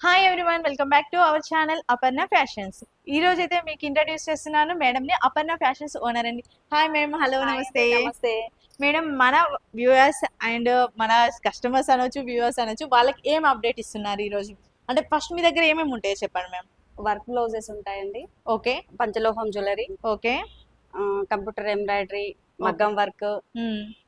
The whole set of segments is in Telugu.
Hi everyone, welcome back to our channel Aparna fashions. ఈ రోజు అయితే మీకు ఇంట్రడ్యూస్ చేస్తున్నాను మేడం ని, అపర్ణ ఫ్యాషన్స్ ఓనర్ అండి. Hi madam. హలో, నమస్తే. నమస్తే. మేడం, మన వ్యూవర్స్ అండ్ మన కస్టమర్స్ అనొచ్చు, వ్యూవర్స్ అనొచ్చు, వాళ్ళకి ఏం అప్డేట్ ఇస్తున్నారు ఈ రోజు? అంటే ఫస్ట్ మీ దగ్గర ఏమేమి ఉంటాయో చెప్పండి మ్యామ్. వర్క్ బ్లౌజెస్ ఉంటాయండి, ఓకే. పంచలోహం జ్యువెలరీ, ఓకే. కంప్యూటర్ ఎంబ్రాయిడరీ, మగ్గం వర్క్,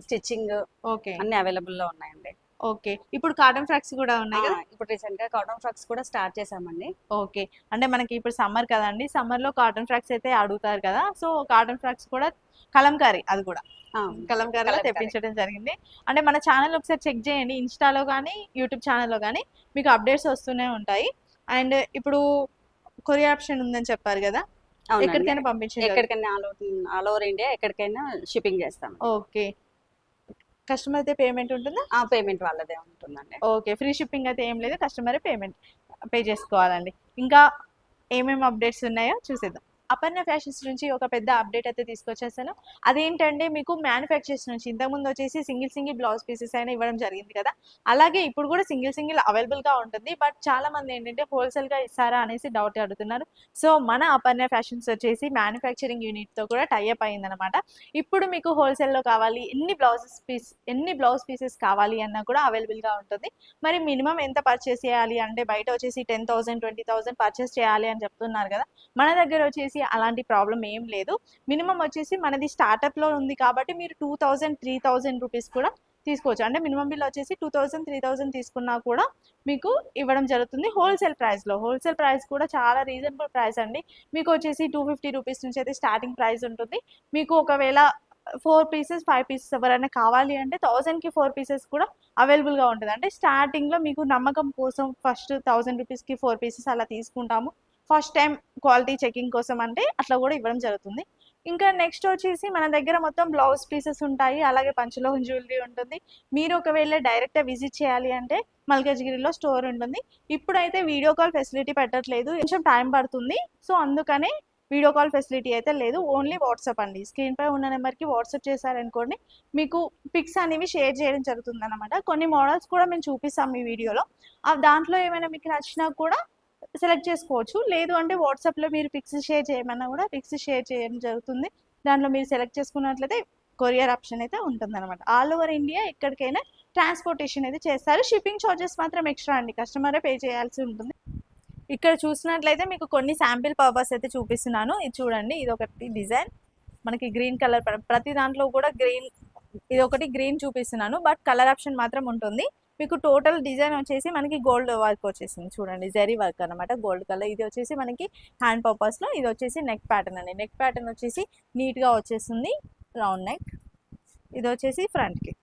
స్టిచ్చింగ్ ఓకే. అన్ని అవైలబుల్ లో ఉన్నాయండి. ఓకే. ఇప్పుడు కాటన్ ఫ్రాక్స్ కూడా ఉన్నాయి కదా? ఇప్పుడు రీసెంట్ గా కాటన్ ఫ్రాక్స్ కూడా స్టార్ట్ చేసామండి. ఓకే. అంటే మనకి ఇప్పుడు సమ్మర్ కదండి, సమ్మర్ లో కాటన్ ఫ్రాక్స్ అయితే అడుగుతారు కదా, సో కాటన్ ఫ్రాక్స్ కూడా కలంకారీ, అది కూడా కలంకారీలో తెప్పించడం జరిగింది. అంటే మన ఛానల్ ఒకసారి చెక్ చేయండి, ఇన్స్టాలో కానీ యూట్యూబ్ ఛానల్లో కానీ మీకు అప్డేట్స్ వస్తూనే ఉంటాయి. అండ్ ఇప్పుడు కొరియర్ ఆప్షన్ ఉందని చెప్పారు కదా, ఎక్కడికైనా పంపించండి. ఎక్కడికైనా ఆల్ ఓవర్ ఇండియా ఎక్కడికైనా షిప్పింగ్ చేస్తాం. ఓకే. కస్టమర్ అయితే పేమెంట్ ఉంటుందా? పేమెంట్ వాళ్ళదే ఉంటుందండి. ఓకే. ఫ్రీ షిప్పింగ్ అయితే ఏం లేదు, కస్టమరే పేమెంట్ పే చేసుకోవాలండి. ఇంకా ఏమేమి అప్డేట్స్ ఉన్నాయో చూసేద్దాం. అపర్ణ ఫ్యాషన్స్ నుంచి ఒక పెద్ద అప్డేట్ అయితే తీసుకొచ్చేసాను. అదేంటంటే, మీకు మ్యానుఫ్యాక్చర్స్ నుంచి ఇంతకుముందు వచ్చేసి సింగిల్ బ్లౌజ్ పీసెస్ అయినా ఇవ్వడం జరిగింది కదా, అలాగే ఇప్పుడు కూడా సింగిల్ అవైలబుల్గా ఉంటుంది. బట్ చాలా మంది ఏంటంటే హోల్సేల్గా ఇస్తారా అనేసి డౌట్ అడుగుతున్నారు. సో మన అపర్ణ ఫ్యాషన్స్ వచ్చేసి మ్యానుఫ్యాక్చరింగ్ యూనిట్తో కూడా టైఅప్ అయిందనమాట. ఇప్పుడు మీకు హోల్సేల్లో కావాలి, ఎన్ని బ్లౌజ్ పీసెస్ కావాలి అన్నా కూడా అవైలబుల్గా ఉంటుంది. మరి మినిమం ఎంత పర్చేస్ చేయాలి అంటే, బయట వచ్చేసి 10,000 20,000 పర్చేస్ చేయాలి అని చెప్తున్నారు కదా, మన దగ్గర వచ్చేసి అలాంటి ప్రాబ్లం ఏం లేదు. మినిమం వచ్చేసి మనది స్టార్టప్లో ఉంది కాబట్టి మీరు 2,000 3,000 రూపీస్ కూడా తీసుకోవచ్చు. అంటే మినిమం బిల్ వచ్చేసి 2,000 3,000 తీసుకున్నా కూడా మీకు ఇవ్వడం జరుగుతుంది హోల్సేల్ ప్రైస్లో. హోల్సేల్ ప్రైస్ కూడా చాలా రీజనబుల్ ప్రైస్ అండి. మీకు వచ్చేసి 250 రూపీస్ నుంచి అయితే స్టార్టింగ్ ప్రైస్ ఉంటుంది. మీకు ఒకవేళ 4 పీసెస్ 5 పీసెస్ ఎవరైనా కావాలి అంటే 1000కి 4 పీసెస్ కూడా అవైలబుల్గా ఉంటుంది. అంటే స్టార్టింగ్లో మీకు నమ్మకం కోసం ఫస్ట్ 1000 రూపీస్కి 4 పీసెస్ అలా తీసుకుంటాము. ఫస్ట్ టైం క్వాలిటీ చెకింగ్ కోసం అంటే అట్లా కూడా ఇవ్వడం జరుగుతుంది. ఇంకా నెక్స్ట్ వచ్చేసి మన దగ్గర మొత్తం బ్లౌజ్ పీసెస్ ఉంటాయి, అలాగే పంచలోహం జ్యువెలరీ ఉంటుంది. మీరు ఒకవేళ డైరెక్ట్గా విజిట్ చేయాలి అంటే మల్కాజ్గిరిలో స్టోర్ ఉంటుంది. ఇప్పుడైతే వీడియో కాల్ ఫెసిలిటీ పెట్టట్లేదు, కొంచెం టైం పడుతుంది. సో అందుకనే వీడియో కాల్ ఫెసిలిటీ అయితే లేదు, ఓన్లీ వాట్సాప్ అండి. స్క్రీన్ పై ఉన్న నెంబర్కి వాట్సాప్ చేశారనుకోండి, మీకు పిక్స్ అనేవి షేర్ చేయడం జరుగుతుంది అనమాట. కొన్ని మోడల్స్ కూడా మేము చూపిస్తాం ఈ వీడియోలో. దాంట్లో ఏమైనా మీకు నచ్చినా కూడా సెలెక్ట్ చేసుకోవచ్చు. లేదు అంటే వాట్సాప్లో మీరు పిక్స్ షేర్ చేయమన్నా కూడా పిక్స్ షేర్ చేయడం జరుగుతుంది. దాంట్లో మీరు సెలెక్ట్ చేసుకున్నట్లయితే కొరియర్ ఆప్షన్ అయితే ఉంటుంది అనమాట. ఆల్ ఓవర్ ఇండియా ఎక్కడికైనా ట్రాన్స్పోర్టేషన్ అయితే చేస్తారు. షిప్పింగ్ ఛార్జెస్ మాత్రం ఎక్స్ట్రా అండి, కస్టమరే పే చేయాల్సి ఉంటుంది. ఇక్కడ చూసినట్లయితే మీకు కొన్ని శాంపిల్ పర్పస్ అయితే చూపిస్తున్నాను. ఇది చూడండి, ఇది ఒకటి డిజైన్ మనకి గ్రీన్ కలర్, ప్రతి దాంట్లో కూడా గ్రీన్, ఇది ఒకటి గ్రీన్ చూపిస్తున్నాను, బట్ కలర్ ఆప్షన్ మాత్రం ఉంటుంది. మీకు టోటల్ డిజైన్ వచ్చేసి మనకి గోల్డ్ వర్క్ వచ్చేసింది, చూడండి జరీ వర్క్ అనమాట, గోల్డ్ కలర్. ఇది వచ్చేసి మనకి హ్యాండ్ పర్పస్లో, ఇది వచ్చేసి నెక్ ప్యాటర్న్ అండి. నెక్ ప్యాటర్న్ వచ్చేసి నీట్గా వచ్చేస్తుంది, రౌండ్ నెక్. ఇది వచ్చేసి ఫ్రంట్కి.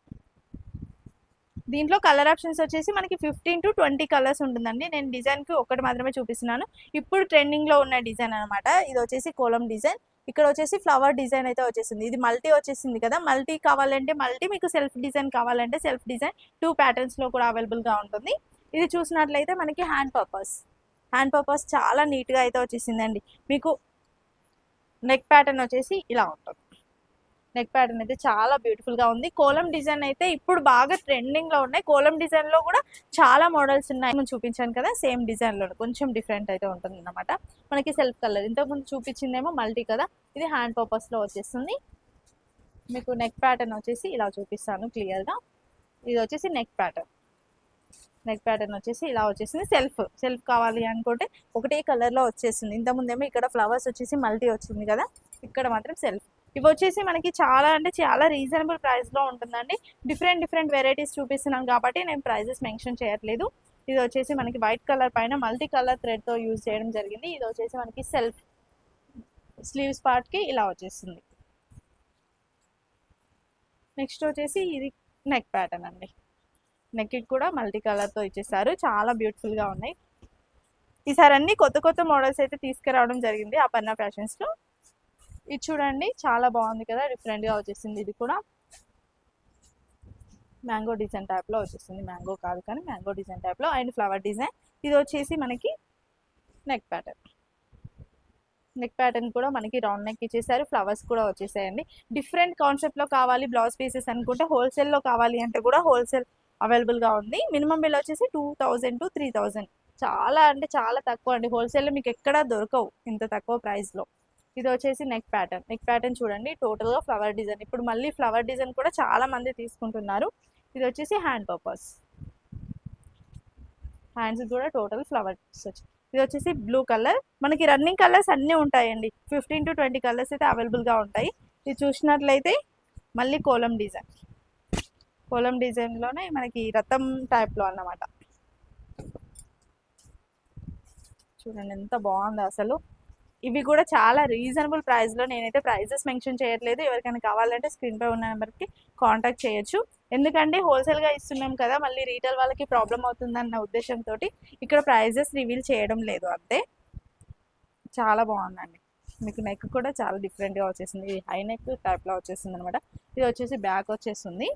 దీంట్లో కలర్ ఆప్షన్స్ వచ్చేసి మనకి 15 to 20 కలర్స్ ఉంటుందండి. నేను డిజైన్కి ఒకటి మాత్రమే చూపిస్తున్నాను. ఇప్పుడు ట్రెండింగ్లో ఉన్న డిజైన్ అనమాట. ఇది వచ్చేసి కోలం డిజైన్, ఇక్కడ వచ్చేసి ఫ్లవర్ డిజైన్ అయితే వచ్చేసింది. ఇది మల్టీ వచ్చేసింది కదా, మల్టీ కావాలంటే మల్టీ, మీకు సెల్ఫ్ డిజైన్ కావాలంటే సెల్ఫ్ డిజైన్ 2 ప్యాటర్న్స్లో కూడా అవైలబుల్గా ఉంటుంది. ఇది చూసినట్లయితే మనకి హ్యాండ్ పర్పస్ చాలా నీట్గా అయితే వచ్చేసిందండి. మీకు నెక్ ప్యాటర్న్ వచ్చేసి ఇలా ఉంటుంది. నెక్ ప్యాటర్న్ అయితే చాలా బ్యూటిఫుల్గా ఉంది. కోలం డిజైన్ అయితే ఇప్పుడు బాగా ట్రెండింగ్లో ఉన్నాయి. కోలం డిజైన్లో కూడా చాలా మోడల్స్ ఉన్నాయి, నేను చూపించాను కదా, సేమ్ డిజైన్లో కొంచెం డిఫరెంట్ అయితే ఉంటుంది అన్నమాట. మనకి సెల్ఫ్ కలర్, ఇంతకుముందు చూపించిందేమో మల్టీ కదా, ఇది హ్యాండ్ పర్పస్లో వచ్చేస్తుంది. మీకు నెక్ ప్యాటర్న్ వచ్చేసి ఇలా చూపిస్తాను క్లియర్గా. ఇది వచ్చేసి నెక్ ప్యాటర్న్ వచ్చేసి ఇలా వచ్చేసింది. సెల్ఫ్ కావాలి అనుకుంటే ఒకటే కలర్లో వచ్చేసింది. ఇంతకుముందేమో ఇక్కడ ఫ్లవర్స్ వచ్చేసి మల్టీ వచ్చింది కదా, ఇక్కడ మాత్రం సెల్ఫ్. ఇవి వచ్చేసి మనకి చాలా అంటే చాలా రీజనబుల్ ప్రైస్లో ఉంటుందండి. డిఫరెంట్ వెరైటీస్ చూపిస్తున్నాం కాబట్టి నేను ప్రైజెస్ మెన్షన్ చేయట్లేదు. ఇది వచ్చేసి మనకి వైట్ కలర్ పైన మల్టీ కలర్ థ్రెడ్తో యూజ్ చేయడం జరిగింది. ఇది వచ్చేసి మనకి సెల్ఫ్ స్లీవ్స్ పార్ట్కి ఇలా వచ్చేస్తుంది. నెక్స్ట్ వచ్చేసి ఇది నెక్ ప్యాటర్న్ అండి. నెక్కి కూడా మల్టీ కలర్తో ఇచ్చేసారు, చాలా బ్యూటిఫుల్గా ఉన్నాయి. ఈసారి అన్ని కొత్త మోడల్స్ అయితే తీసుకురావడం జరిగింది అపర్ణ ఫ్యాషన్స్లో. ఇది చూడండి, చాలా బాగుంది కదా, డిఫరెంట్గా వచ్చేసింది. ఇది కూడా మ్యాంగో డిజైన్ టైప్లో వచ్చేసింది, మ్యాంగో కాదు కానీ మ్యాంగో డిజైన్ టైప్లో, అండ్ ఫ్లవర్ డిజైన్. ఇది వచ్చేసి మనకి నెక్ ప్యాటర్న్ కూడా మనకి రౌండ్ నెక్ ఇచ్చేసారు, ఫ్లవర్స్ కూడా వచ్చేసాయండి. డిఫరెంట్ కాన్సెప్ట్లో కావాలి బ్లౌజ్ పీసెస్ అనుకుంటే, హోల్సేల్లో కావాలి అంటే కూడా హోల్సేల్ అవైలబుల్గా ఉంది. మినిమం బిల్ వచ్చేసి 2,000 to 3,000 చాలా అంటే చాలా తక్కువ అండి. హోల్సేల్లో మీకు ఎక్కడా దొరకవు ఇంత తక్కువ ప్రైస్లో. ఇది వచ్చేసి నెక్ ప్యాటర్న్ చూడండి, టోటల్గా ఫ్లవర్ డిజైన్. ఇప్పుడు మళ్ళీ ఫ్లవర్ డిజైన్ కూడా చాలా మంది తీసుకుంటున్నారు. ఇది వచ్చేసి హ్యాండ్ పర్పస్, హ్యాండ్స్ కూడా టోటల్ ఫ్లవర్స్ వచ్చి. ఇది వచ్చేసి బ్లూ కలర్. మనకి రన్నింగ్ కలర్స్ అన్నీ ఉంటాయండి, 15 to 20 కలర్స్ అయితే అవైలబుల్గా ఉంటాయి. ఇది చూసినట్లయితే మళ్ళీ కోలం డిజైన్లోనే మనకి రథం టైప్లో అన్నమాట. చూడండి ఎంత బాగుందో అసలు. ఇవి కూడా చాలా రీజనబుల్ ప్రైస్లో, నేనైతే ప్రైజెస్ మెన్షన్ చేయట్లేదు. ఎవరికైనా కావాలంటే స్క్రీన్పై ఉన్న నెంబర్కి కాంటాక్ట్ చేయొచ్చు. ఎందుకంటే హోల్సేల్గా ఇస్తున్నాం కదా, మళ్ళీ రీటైల్ వాళ్ళకి ప్రాబ్లం అవుతుందన్న ఉద్దేశంతో ఇక్కడ ప్రైజెస్ రివీల్ చేయడం లేదు అంతే. చాలా బాగుందండి. మీకు నెక్ కూడా చాలా డిఫరెంట్గా వచ్చేసింది, ఇది హై నెక్ టైప్లో వచ్చేసింది అనమాట. ఇది వచ్చేసి బ్యాక్ వచ్చేస్తుంది,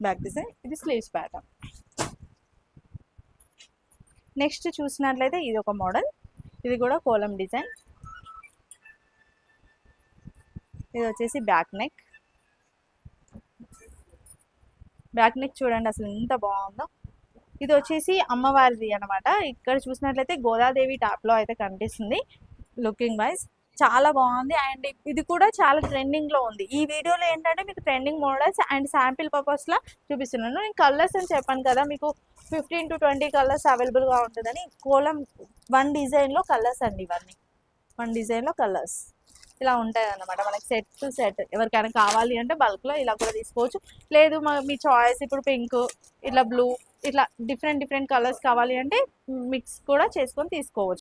బ్యాక్ డిజైన్. ఇది స్లీవ్స్ ప్యాటర్న్. నెక్స్ట్ చూసినట్లయితే ఇది ఒక మోడల్, ఇది కూడా కోలం డిజైన్. ఇది వచ్చేసి బ్యాక్ నెక్ చూడండి అసలు ఎంత బాగుందో. ఇది వచ్చేసి అమ్మవారిది అనమాట. ఇక్కడ చూసినట్లయితే గోదాదేవి టాప్లో అయితే కనిపిస్తుంది. లుకింగ్ వైజ్ చాలా బాగుంది. అండ్ ఇది కూడా చాలా ట్రెండింగ్లో ఉంది. ఈ వీడియోలో ఏంటంటే మీకు ట్రెండింగ్ మోడల్స్ అండ్ శాంపిల్ పర్పస్లో చూపిస్తున్నాను. నేను కలర్స్ అని చెప్పాను కదా, మీకు 15 to 20 కలర్స్ అవైలబుల్గా ఉంటుందని. కోలం 1 డిజైన్లో కలర్స్ అండి, ఇవన్నీ 1 డిజైన్లో కలర్స్ ఇలా ఉంటాయి అన్నమాట. మనకి సెట్ టు సెట్ ఎవరికైనా కావాలి అంటే బల్క్లో ఇలా కూడా తీసుకోవచ్చు. లేదు మీ చాయిస్, ఇప్పుడు పింక్, ఇట్లా బ్లూ, ఇట్లా డిఫరెంట్ కలర్స్ కావాలి అంటే మిక్స్ కూడా చేసుకొని తీసుకోవచ్చు.